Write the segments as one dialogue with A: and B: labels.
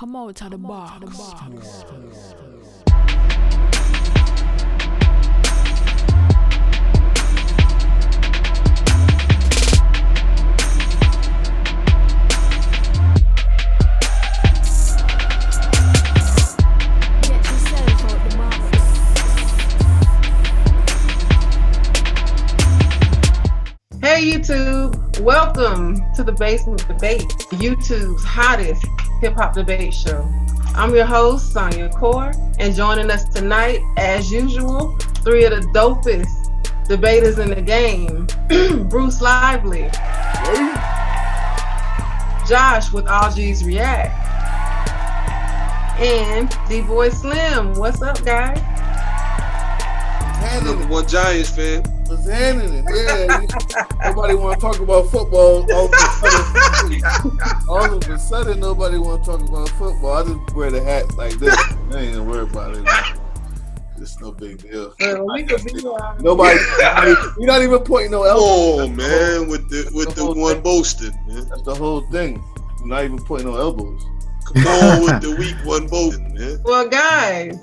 A: Come out to the bar. Get yourself out the box.
B: Hey YouTube, welcome to the Basement Debate, YouTube's hottest hip-hop debate show. I'm your host, Coore, and joining us tonight, as usual, three of the dopest debaters in the game. Bruce Lively, Josh with All G's React, and D-Boy Slim. What's up, guys?
C: Number one Giants fan.
D: Was handling it, yeah. Nobody want to talk about football. All of a sudden, nobody want to talk about football. I just wear the hat like this. I ain't gonna worry about it. It's no big deal. Nobody. You're not even pointing no elbows.
C: Oh man, with the one boasting, man.
D: That's the whole thing. You're not even pointing no elbows.
C: Come on with the weak one boasting, man.
B: Well, guys.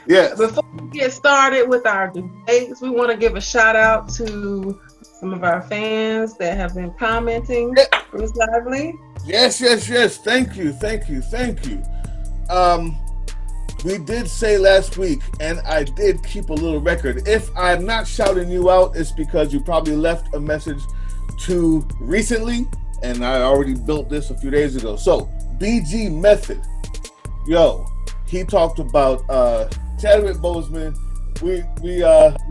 D: Yeah.
B: Before we get started with our debates, we want to give a shout out to some of our fans that have been commenting. Bruce Lively.
D: Yes. Thank you. We did say last week, and I did keep a little record. If I'm not shouting you out, it's because you probably left a message too recently, and I already built this a few days ago. So, BG Method. Yo, he talked about Chadwick Boseman. We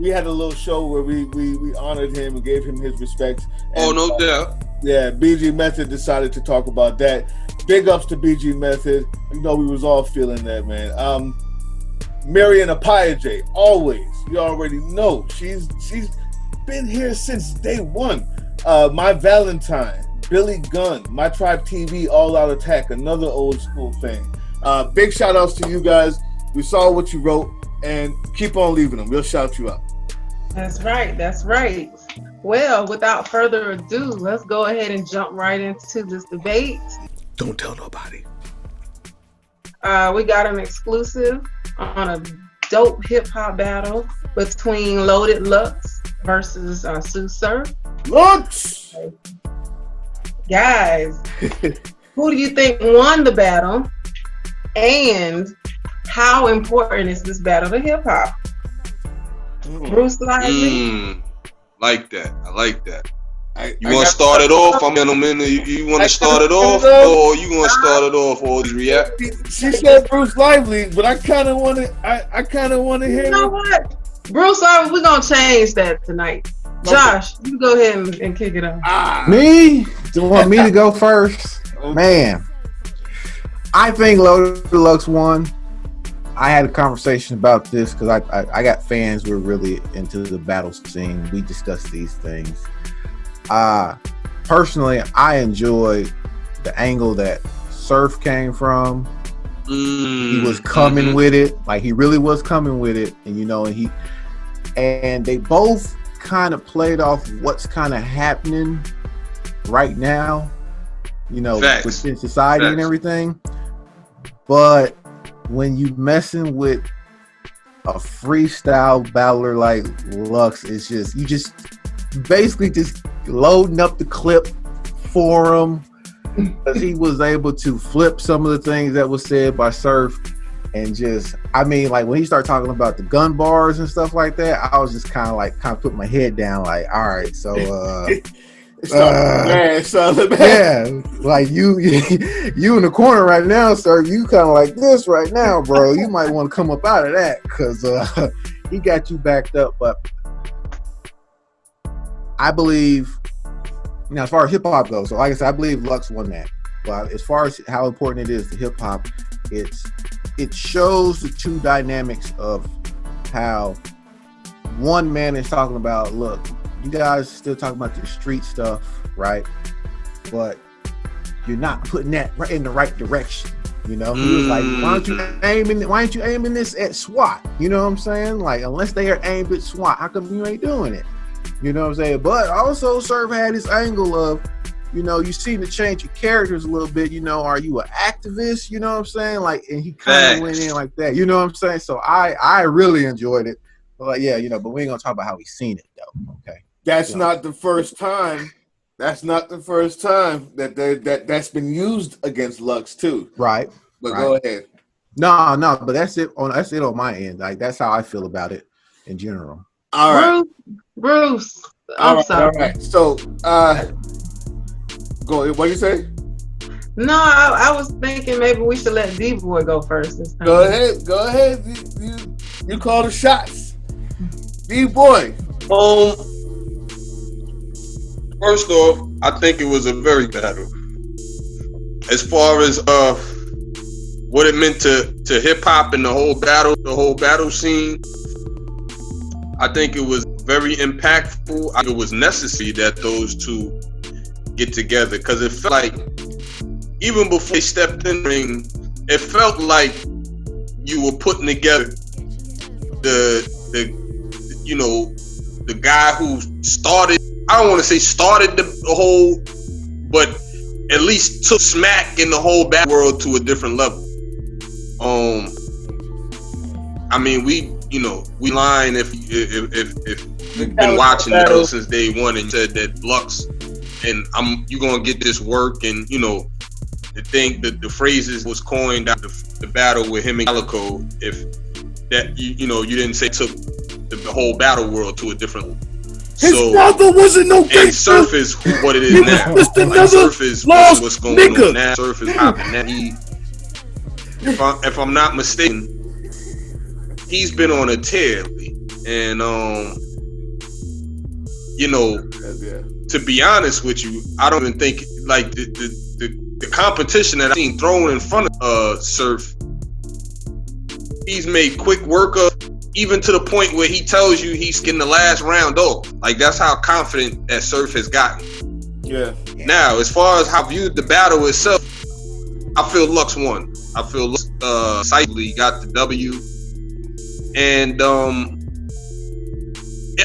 D: had a little show where we honored him and gave him his respect. And,
C: no doubt.
D: Yeah, BG Method decided to talk about that. Big ups to BG Method. You know, we was all feeling that, man. Marion Apayaje, always. You already know. She's been here since day one. My Valentine, Billy Gunn, My Tribe TV, All Out Attack, another old school thing. Big shout outs to you guys. We saw what you wrote, and keep on leaving them. We'll shout you out.
B: That's right. Well, without further ado, let's go ahead and jump right into this debate.
D: Don't tell nobody.
B: We got an exclusive on a dope hip-hop battle between Loaded Lux versus Sue Surf.
D: Lux!
B: Guys, who do you think won the battle? And how important is this battle to hip hop? Bruce Lively?
C: Like that. I like that. You want to start it off? You want to start it off? Or you want to start it off or react?
D: She said Bruce Lively, but I kind of want to. I kind of want to hear.
B: You know what? Bruce Lively, we're gonna change that tonight. Josh, you go ahead and kick it off.
E: Me? Do you want me to go first? Okay. Man, I think Loaded Lux won. I had a conversation about this because I got fans who are really into the battle scene. We discussed these things. Personally, I enjoyed the angle that Surf came from. He was coming with it, like he really was coming with it, and you know, and they both kind of played off what's kind of happening right now, you know, within society and everything. But when you messing with a freestyle battler like Lux, it's just you just basically just loading up the clip for him, because he was able to flip some of the things that was said by Surf, and just, I mean, like when he started talking about the gun bars and stuff like that, I was just kind of put my head down, like, all right, so yeah, like you in the corner right now, sir. You kind of like this right now, bro. You might want to come up out of that because he got you backed up. But I believe, as far as hip hop goes, so like I said, I believe Lux won that. But as far as how important it is to hip hop, it shows the two dynamics of how one man is talking about, look, you guys still talking about the street stuff, right? But you're not putting that right in the right direction. You know, he was like, why aren't you aiming this at SWAT? You know what I'm saying? Like, unless they are aimed at SWAT, how come you ain't doing it? You know what I'm saying? But also Surf had this angle of, you know, you seem to change your characters a little bit. You know, are you an activist? You know what I'm saying? Like, and he kind of went in like that. You know what I'm saying? So I really enjoyed it. But like, yeah, you know, but we ain't gonna talk about how we seen it though. Okay,
D: that's not the first time. That's not the first time that's been used against Lux too.
E: Right.
D: But go ahead.
E: No, but that's it on my end. Like that's how I feel about it in general.
D: All right,
B: Bruce. I'm sorry.
D: All right. So, go. What do you say?
B: No, I was thinking maybe we should let D-Boy go first this time.
D: Go ahead. You call the shots. D-Boy.
C: First off, I think it was a very battle. As far as what it meant to hip hop and the whole battle scene, I think it was very impactful. It was necessary that those two get together because it felt like even before they stepped in the ring, it felt like you were putting together the guy who started. I don't want to say started the whole, but at least took smack in the whole battle world to a different level. I mean, we lying if we've been watching the show since day one and said that Lux and you gonna get this work, and you know the phrases was coined out the battle with him and Calico. If that you didn't say took the whole battle world to a different level.
D: His father wasn't no gangster.
C: And Surf is what it is now.
D: Just another
C: Surf is what's going on now. Surf is hopping now. If I'm not mistaken, he's been on a tear lately. And to be honest with you, I don't even think like the competition that I've seen thrown in front of Surf, he's made quick work of. Even to the point where he tells you he's getting the last round off. Like, that's how confident that Surf has gotten.
D: Yeah.
C: Now, as far as how I viewed the battle itself, I feel Lux won. I feel Lux decisively got the W. And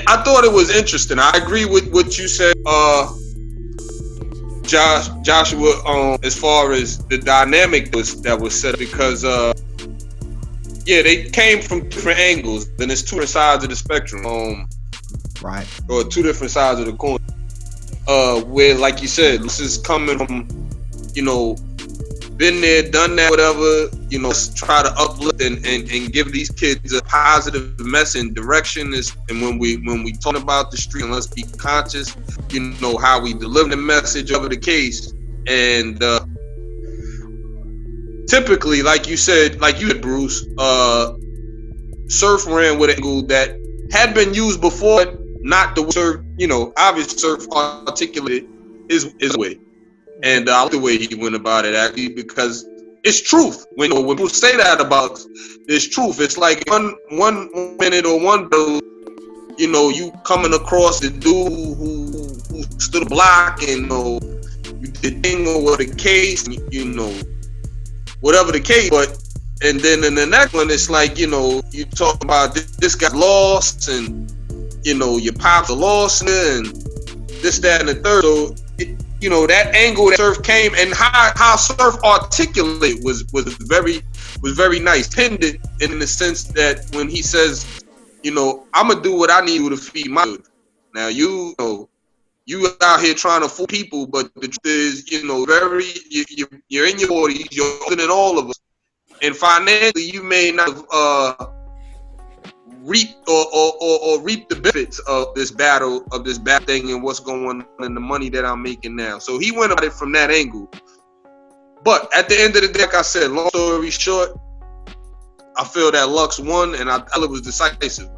C: I thought it was interesting. I agree with what you said, Joshua, as far as the dynamic that was set up, because yeah, they came from different angles. Then it's two different sides of the spectrum.
E: Right.
C: Or two different sides of the coin. Where, like you said, this is coming from, been there, done that, whatever. Let's try to uplift and give these kids a positive message and direction. And when we talk about the street, and let's be conscious, how we deliver the message, over the case. And typically, like you said, Bruce, Surf ran with an angle that had been used before, not the Surf, obviously Surf articulated his way. And I like the way he went about it, actually, because it's truth. When people say that about us, it's truth. It's like one minute or one bill, you coming across the dude who stood a block and, you did thing or the case, whatever the case, and then in the next one, it's like, you talk about this got lost and, your pops are lost and this, that, and the third. So, that angle that Surf came and how Surf articulate was very nice. Pinned it in the sense that when he says, I'm going to do what I need to feed my food. Now, you out here trying to fool people, but the truth is, you're in your 40s, you're older than all of us, and financially you may not have reap the benefits of this battle, of this bad thing, and what's going on and the money that I'm making now. So he went about it from that angle. But at the end of the day, like I said, long story short, I feel that Lux won, and I feel it was decisive.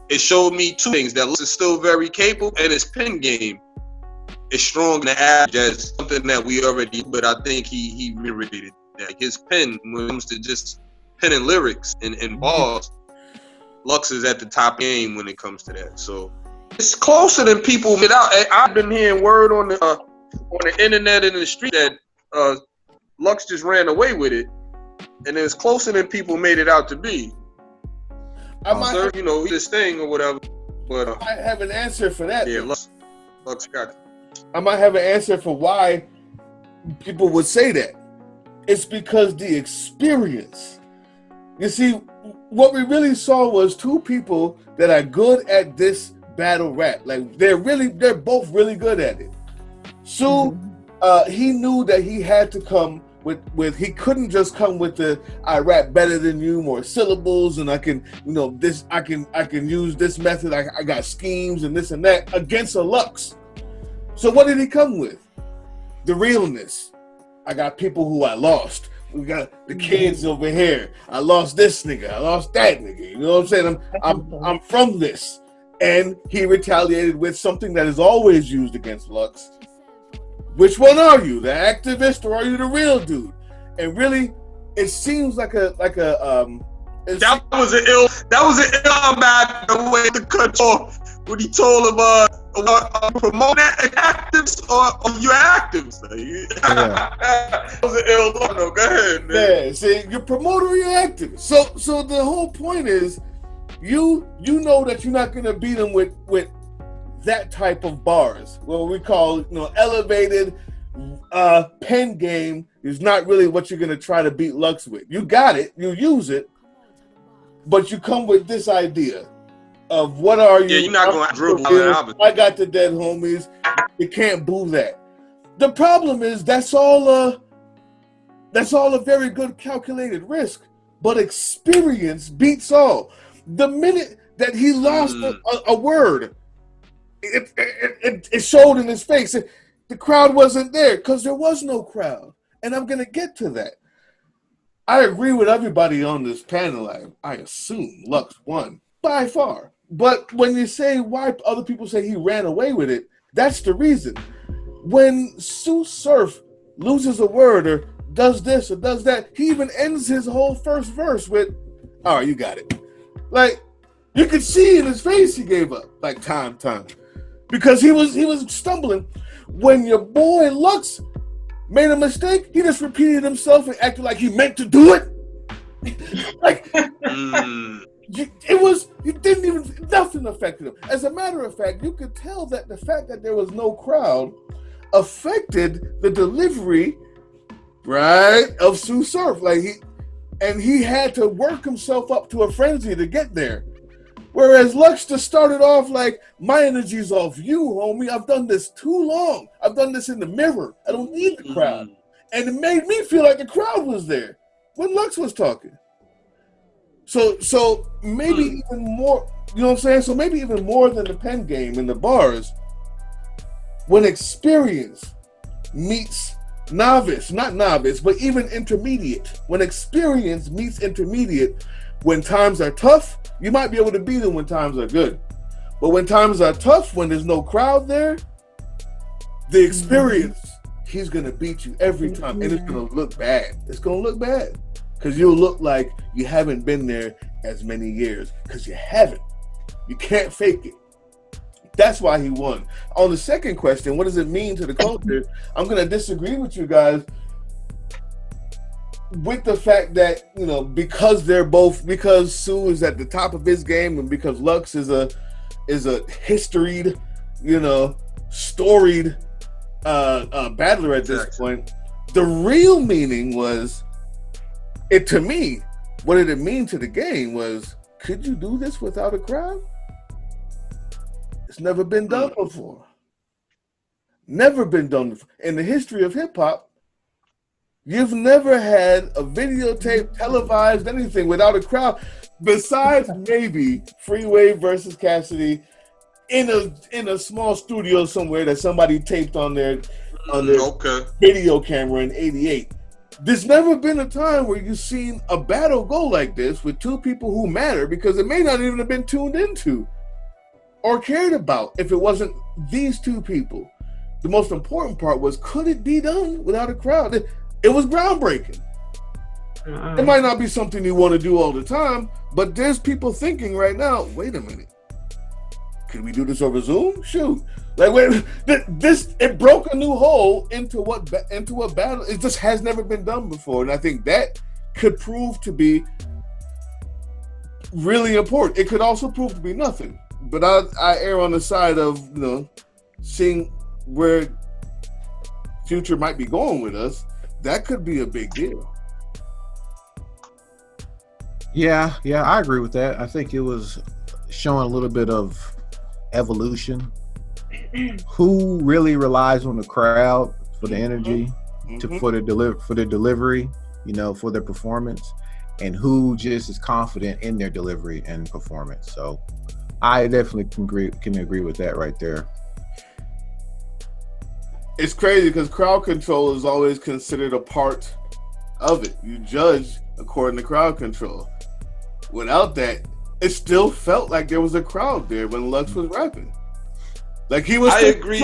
C: It showed me two things: that Lux is still very capable, and his pen game is strong in the average as something that we already. But I think he reiterated that his pen, when it comes to just penning lyrics and bars, Lux is at the top game when it comes to that. So it's closer than people get out. I've been hearing word on the internet and in the street that Lux just ran away with it, and it's closer than people made it out to be.
D: I might
C: this thing or whatever, but
D: I have an answer for that.
C: Yeah, Lux got it.
D: I might have an answer for why people would say that. It's because the experience. You see, what we really saw was two people that are good at this battle rap. Like they're both really good at it. Sue, he knew that he had to come with he couldn't just come with the I rap better than you, more syllables, and I can, this I can use this method. I got schemes and this and that against a Lux. So what did he come with? The realness. I got people who I lost. We got the kids over here. I lost this nigga. I lost that nigga. You know what I'm saying? I'm from this. And he retaliated with something that is always used against Lux. Which one are you? The activist or are you the real dude? And really, it seems like a
C: that was an ill man the way to cut off when he told him promote actives or you actives. That was an ill no, go ahead, man.
D: Yeah, see, you're promoter or you're activist. So the whole point is you know that you're not gonna beat him with that type of bars. What we call elevated pen game is not really what you're gonna try to beat Lux with. You got it, you use it, but you come with this idea of what are you?
C: Yeah, you're not gonna dribble.
D: I got the dead homies. You can't boo that. The problem is that's all a very good calculated risk, but experience beats all. The minute that he lost a word, it showed in his face. The crowd wasn't there because there was no crowd, and I'm gonna get to that. I agree with everybody on this panel. I assume Lux won by far. But when you say why other people say he ran away with it, that's the reason. When Sue Surf loses a word or does this or does that, he even ends his whole first verse with, all right, you got it. Like, you could see in his face he gave up, like time. Because he was stumbling. When your boy Lux made a mistake, he just repeated himself and acted like he meant to do it. Nothing affected him. As a matter of fact, you could tell that the fact that there was no crowd affected the delivery, right, of Sue Surf. He had to work himself up to a frenzy to get there. Whereas Lux just started off like, my energy's off you, homie. I've done this too long. I've done this in the mirror. I don't need the crowd. And it made me feel like the crowd was there when Lux was talking. So maybe even more, you know what I'm saying? So maybe even more than the pen game in the bars, when experience meets novice, not novice, but even intermediate, when experience meets intermediate, when times are tough, you might be able to beat them when times are good. But when times are tough, when there's no crowd there, the experience, he's going to beat you every time. And it's going to look bad. It's going to look bad. Because you'll look like you haven't been there as many years. Because you haven't. You can't fake it. That's why he won. On the second question, what does it mean to the culture? I'm going to disagree with you guys with the fact that, because Sue is at the top of his game and because Lux is a historied, storied battler at this point, the real meaning was, to me, what did it mean to the game was, could you do this without a crowd? It's never been done before. Never been done before. In the history of hip hop, you've never had a videotape, televised, anything without a crowd, besides maybe Freeway versus Cassidy in a small studio somewhere that somebody taped on their video camera in '88. There's never been a time where you've seen a battle go like this with two people who matter, because it may not even have been tuned into or cared about if it wasn't these two people. The most important part was, could it be done without a crowd? It was groundbreaking. It might not be something you want to do all the time, but there's people thinking right now, wait a minute, can we do this over Zoom? Shoot. It broke a new hole into a battle. It just has never been done before. And I think that could prove to be really important. It could also prove to be nothing. But I err on the side of, seeing where Future might be going with us, that could be a big deal.
E: Yeah, I agree with that. I think it was showing a little bit of evolution. Who really relies on the crowd for the energy, for the delivery, for their performance, and who just is confident in their delivery and performance. So I definitely can agree with that right there.
D: It's crazy because crowd control is always considered a part of it. You judge according to crowd control. Without that, it still felt like there was a crowd there when Lux was rapping. Like he was.
C: I agree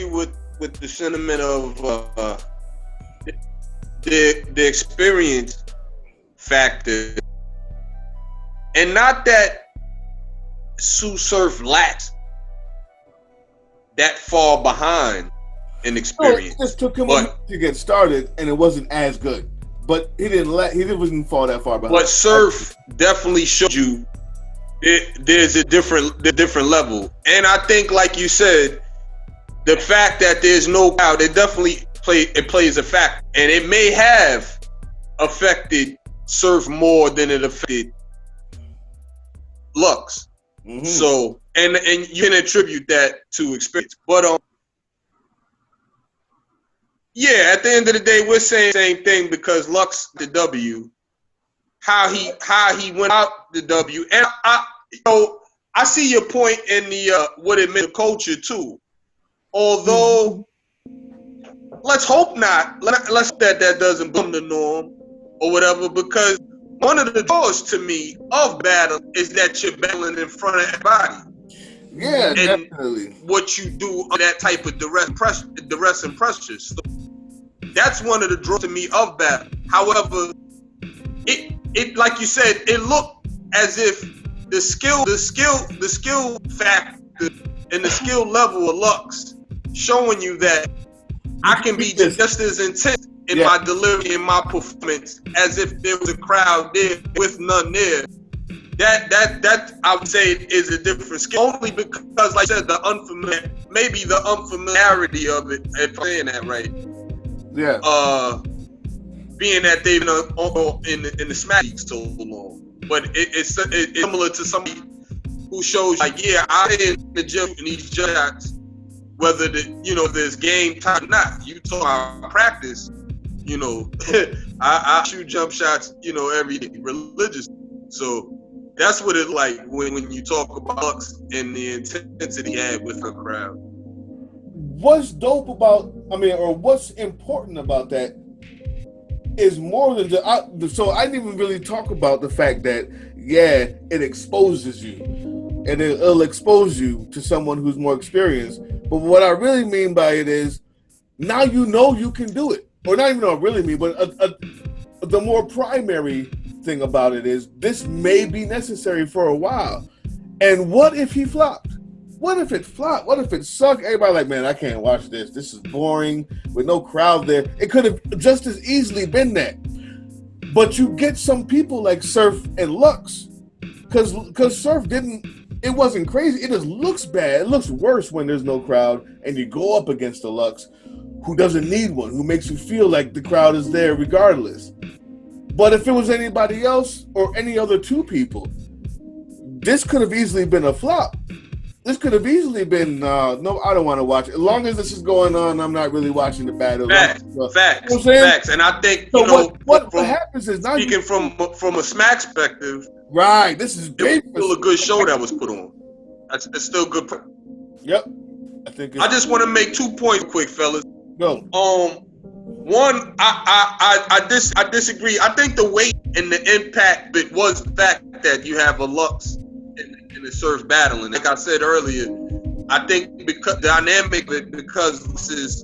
C: with the sentiment of the experience factor, and not that Sue Surf lacks that far behind in experience.
D: It just took him a minute to get started, and it wasn't as good. But he didn't fall that far behind.
C: But Surf definitely showed you there's a different level, and I think, like you said, the fact that there's no crowd, it definitely plays a factor, and it may have affected Surf more than it affected Lux. Mm-hmm. So, and you can attribute that to experience, but yeah, at the end of the day, we're saying the same thing because Lux the W, how he went out the W, and I see your point in the what it meant to culture too. Although, let's hope not. Let's hope that doesn't become the norm or whatever, because one of the draws to me of battle is that you're battling in front of everybody.
D: Yeah,
C: and
D: definitely.
C: What you do on that type of duress and pressure. So that's one of the draws to me of battle. However, it like you said, it looked as if the skill factor and the skill level of Lux showing you that I can be just as intense in my delivery and my performance as if there was a crowd there with none there. That I would say is a different skill, only because, like I said, the unfamiliarity of it, if I'm saying that right.
D: Yeah.
C: Being that they've been in the smack league so long, but it's similar to somebody who shows like, yeah, I in the gym in these shots, whether there's game time or not. You talk about practice, I shoot jump shots, every day, religious. So that's what it's like when you talk about Lux and the intensity he had with the crowd.
D: What's dope about, or what's important about that is more than so I didn't even really talk about the fact that, it exposes you. And it'll expose you to someone who's more experienced. But what I really mean by it is, now you can do it. Or not even what I really mean, but the more primary thing about it is, this may be necessary for a while. And what if he flopped? What if it flopped? What if it sucked? Everybody like, man, I can't watch this. This is boring with no crowd there. It could have just as easily been that. But you get some people like Surf and Lux, because Surf it wasn't crazy. It just looks bad. It looks worse when there's no crowd and you go up against a Lux who doesn't need one, who makes you feel like the crowd is there regardless. But if it was anybody else or any other two people, this could have easily been a flop. This could have easily been, no, I don't want to watch it. As long as this is going on, I'm not really watching the battle.
C: Facts. And I think,
D: what happens is, now
C: speaking from a smack perspective,
D: right, this is
C: it was still a good show that was put on. It's still good.
D: Yep. I
C: just want to make 2 points quick, fellas.
D: Go.
C: One, I disagree. I think the weight and the impact it was the fact that you have a Lux in the Surf battle, and like I said earlier, I think because dynamic of it, because this is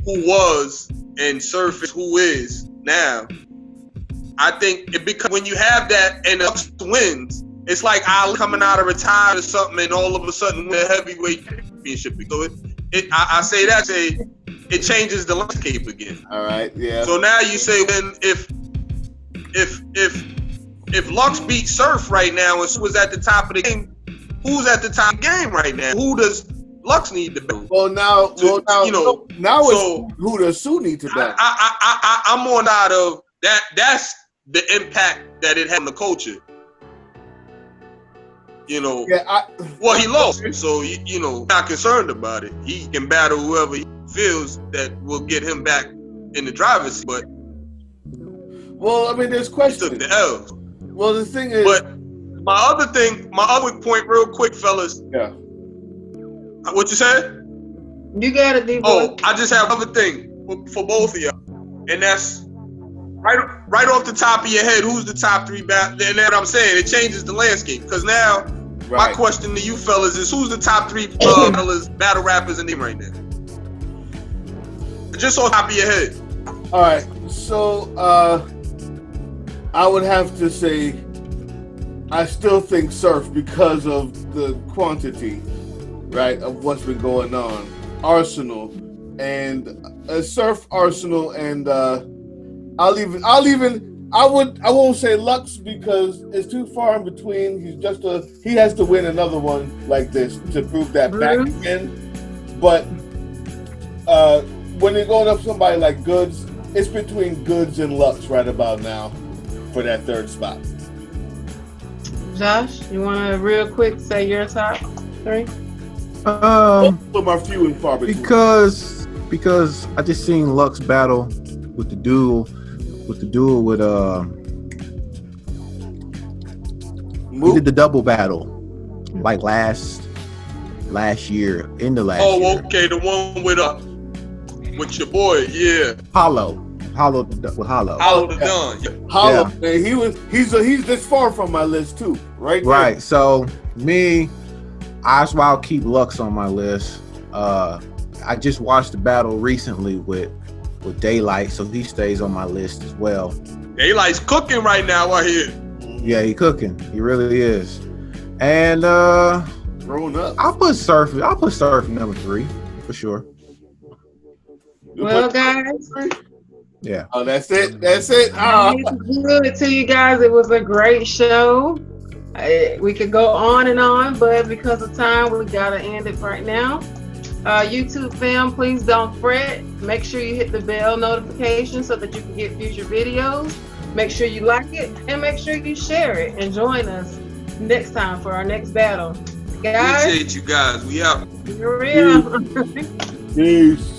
C: who was and Surf is who is now. I think it becomes, when you have that and Lux wins, it's like Ali coming out of retirement or something, and all of a sudden win a heavyweight championship. So it changes the landscape again.
D: All right, yeah.
C: So now you say, then if Lux beat Surf right now and was at the top of the game, who's at the top of the game right now? Who does Lux need to battle.
D: Well, now it's who the Sioux need to battle.
C: I'm on out of that. That's the impact that it had on the culture. You know, well, he lost, so you know, not concerned about it. He can battle whoever he feels that will get him back in the driver's seat. But
D: well, I mean, there's questions.
C: He took the L's.
D: Well, the thing is,
C: but my other point, real quick, fellas.
D: Yeah.
C: What you said?
B: You got it, D-boy.
C: Oh, I just have another thing for both of y'all, and that's right off the top of your head. Who's the top 3 battle? And that's what I'm saying. It changes the landscape because now my question to you fellas is, who's the top 3 battle rappers in the game right now? Just on top of your head.
D: All right, so I would have to say I still think Surf because of the quantity, right, of what's been going on. Arsenal and Surf, Arsenal, and I won't say Lux because it's too far in between. He has to win another one like this to prove that back again. But when you're going up somebody like Goods, it's between Goods and Lux right about now for that 3rd spot.
B: Josh, you want to real quick say your top 3?
D: From our few and far between.
E: Because I just seen Lux battle with the duel with he did the double battle like last year in the last year.
C: Oh, okay, the one with your boy, yeah.
E: Hollow the
C: Don. Yeah.
D: Hollow, man, he's this far from my list too, right?
E: Right. So me, that's why I'll keep Lux on my list. I just watched the battle recently with Daylight, so he stays on my list as well.
C: Daylight's cooking right now out here.
E: Yeah, he cooking. He really is. And
D: growing up,
E: I'll put Surf number 3 for sure.
B: Well, guys.
E: Yeah.
D: Oh, that's it.
B: Good to you guys. It was a great show. We could go on and on, but because of time, we gotta end it right now. YouTube fam, please don't fret. Make sure you hit the bell notification so that you can get future videos. Make sure you like it and make sure you share it and join us next time for our next battle. Guys,
C: appreciate you guys. We out.
B: For real.
D: Peace.